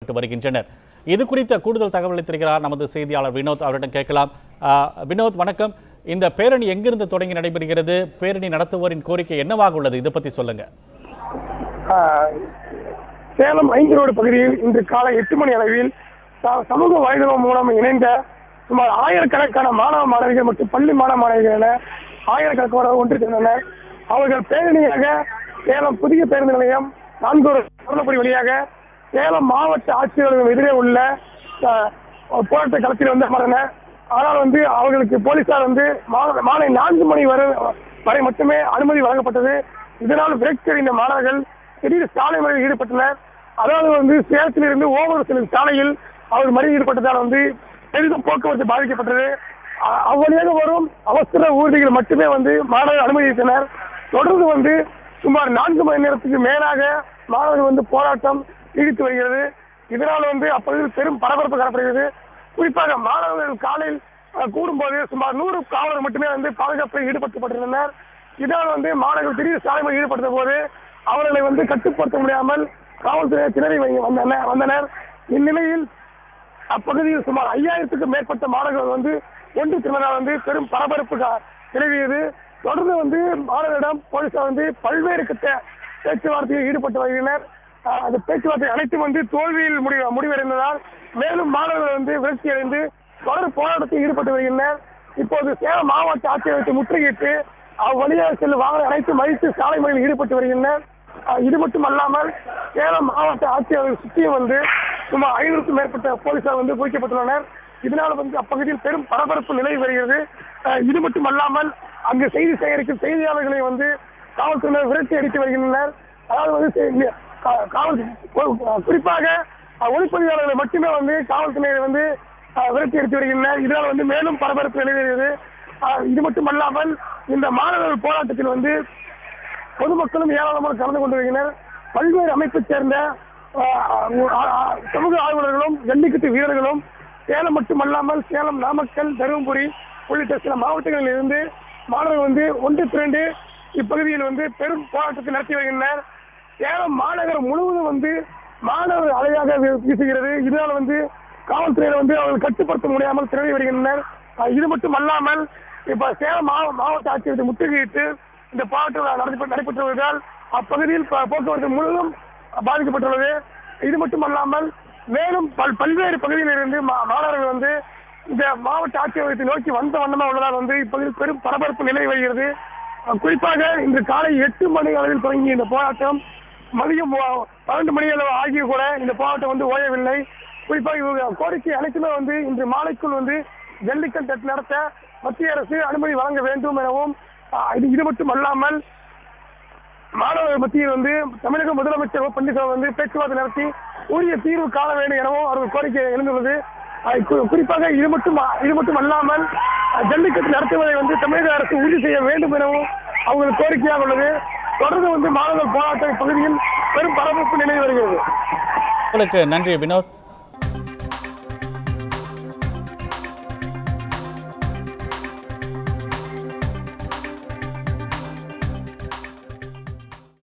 ஈடுபட்டு வருகின்றனர். இது குறித்த கூடுதல் தகவலை தருகிறார் நமது செய்தியாளர் வினோத். அவரிடம் கேட்கலாம். வினோத், வணக்கம். இந்த பேரணி எங்கிருந்து தொடங்கி நடைபெறுகிறது? பேரணி நடத்துவோரின் கோரிக்கை என்னவாக உள்ளது? இதை பற்றி சொல்லுங்க. சேலம் 5 ரோடு பகுதியில் இன்று காலை 8 மணி அளவில் சமூக வலைதளம் மூலம் இணைந்த சுமார் ஆயிரக்கணக்கான மாணவ மாணவிகள் மற்றும் பள்ளி மாணவ மாணவிகள் என ஆயிரக்கணக்கானோர் ஒன்று சேர்ந்தனர். அவர்கள் பேரணியாக சேலம் புதிய பேருந்து நிலையம் 4 வழியாக சேலம் மாவட்ட ஆட்சியர்களுக்கு எதிரே உள்ள போராட்ட களத்தில் அமர்ந்தனர். ஆனால் அவர்களுக்கு போலீசார் மாலை 4 மணி வரை மட்டுமே அனுமதி வழங்கப்பட்டது. இதனால் விரக்தி அடைந்த மாணவர்கள் திடீர் சாலை மறியலில் ஈடுபட்டனர். அதாவது சேலத்திலிருந்து ஓவர் செல்லும் சாலையில் அவர் மறியல் ஈடுபட்டதால் பெரிதும் போக்குவரத்து பாதிக்கப்பட்டது. அவ்வழியாக வரும் அவசர ஊர்திகள் மட்டுமே மாணவர்கள் அனுமதித்தனர். தொடர்ந்து சுமார் 4 மணி நேரத்துக்கு மேலாக மாணவர்கள் போராட்டம் நீடித்து வருகிறது. இதனால் அப்பகுதியில் பெரும் பரபரப்பு காணப்படுகிறது. குறிப்பாக மாணவர்கள் காலையில் கூடும்போது சுமார் 100 காவலர் மட்டுமே பாதுகாப்பில் ஈடுபடுத்தப்பட்டிருந்தனர். இதனால் மாணவர்கள் திடீர் சாலை மறியலில் ஈடுபட்ட போது அவர்களை கட்டுப்படுத்த முடியாமல் காவல்துறை திணறி வந்தனர். இந்நிலையில் அப்பகுதியில் சுமார் 5000க்கும் மேற்பட்ட மாணவர்கள் ஒன்று திரளால் பெரும் பரபரப்பு நிலவியது. தொடர்ந்து மாணவர்களிடம் போலீசார் பல்வேறு கட்ட பேச்சுவார்த்தையில் ஈடுபட்டு வருகின்றனர். அந்த பேச்சுவார்த்தை அனைத்தும் தோல்வியில் முடிவடைந்ததால் மேலும் மாணவர்கள் விரக்தி அடைந்து தொடர் போராட்டத்தில் ஈடுபட்டு வருகின்றனர். இப்போது சேலம் மாவட்ட ஆட்சியரகத்தை முற்றுகையிட்டு அவ்வழியாக செல்லும் வாகனம் அனைத்தும் மறித்து சாலை மறியலில் ஈடுபட்டு வருகின்றனர். இது மட்டுமல்லாமல் சேலம் மாவட்ட ஆட்சியர்கள் சுற்றியும் சுமார் 500க்கும் மேற்பட்ட போலீசார் குவிக்கப்பட்டுள்ளனர். இதனால் அப்பகுதியில் பெரும் பரபரப்பு நிலவி வருகிறது. இது மட்டுமல்லாமல் அங்கு செய்தி சேகரிக்கும் செய்தியாளர்களை காவல்துறையினர் விரட்டி அடித்து வருகின்றனர். அதாவது குறிப்பாக ஒளிப்பதிவாளர்களை மட்டுமே காவல்துறையினர் விரட்டி அடித்து வருகின்றனர். இதனால் மேலும் பரபரப்பு நிலவி வருகிறது. இது மட்டுமல்லாமல் இந்த மாணவர்கள் போராட்டத்தில் பொதுமக்களும் ஏராளமாக கலந்து கொண்டு வருகின்றனர். பல்வேறு அமைப்பைச் சேர்ந்த சமூக ஆர்வலர்களும் ஜல்லிக்கட்டு வீரர்களும் சேலம் மட்டுமல்லாமல் சேலம், நாமக்கல், தருமபுரி உள்ளிட்ட சில மாவட்டங்களில் இருந்து மாணவர்கள் ஒன்று திரண்டு இப்பகுதியில் பெரும் போராட்டத்தை நடத்தி வருகின்றனர். சேலம் மாநகரம் முழுவதும் மாணவர் அலையாக வீசுகிறது. இதனால் காவல்துறையினர் அவர்கள் கட்டுப்படுத்த முடியாமல் திரளி வருகின்றனர். இது மட்டும் அல்லாமல் இப்ப சேலம் மாவட்ட ஆட்சியரை முற்றுகையிட்டு இந்த போராட்டம் நடைபெற்று வருவதால் அப்பகுதியில் போக்குவரத்து முழுவதும் பாதிக்கப்பட்டுள்ளது. இது மட்டும் அல்லாமல் மேலும் பல்வேறு பகுதியிலிருந்து மாணவர்கள் இந்த மாவட்ட ஆட்சியரகத்தை நோக்கி வந்த வண்ணமாக உள்ளதால் இப்பகுதியில் பெரும் பரபரப்பு நிலை வருகிறது. குறிப்பாக இன்று காலை 8 மணி அளவில் தொடங்கிய இந்த போராட்டம் மதியம் 12 மணி அளவு ஆகிய கூட இந்த போராட்டம் ஓயவில்லை. குறிப்பாக கோரிக்கை அனைத்துமே இன்று மாலைக்குள் ஜல்லிக்கட்டு நடத்த மத்திய அரசு அனுமதி வழங்க வேண்டும் எனவும், இது மட்டும் அல்லாமல் மாணவர்கள் மத்தியில் தமிழக முதலமைச்சர் பன்னீர்செல்வம் பேச்சுவார்த்தை நடத்தி உரிய தீர்வு காண வேண்டும் எனவும் அவர்கள் கோரிக்கை எழுந்துள்ளது. குறிப்பாக இது மட்டும் அல்லாமல் ஜல்லிக்கட்டு நடத்துவதை தமிழக அரசு உறுதி செய்ய வேண்டும் எனவும் அவங்களுக்கு கோரிக்கையாக உள்ளது. தொடர்ந்து மாணவர்கள் போராட்ட பகுதியில் பெரும் பரபரப்பு நிலை வருகிறது. உங்களுக்கு நன்றி வினோத்.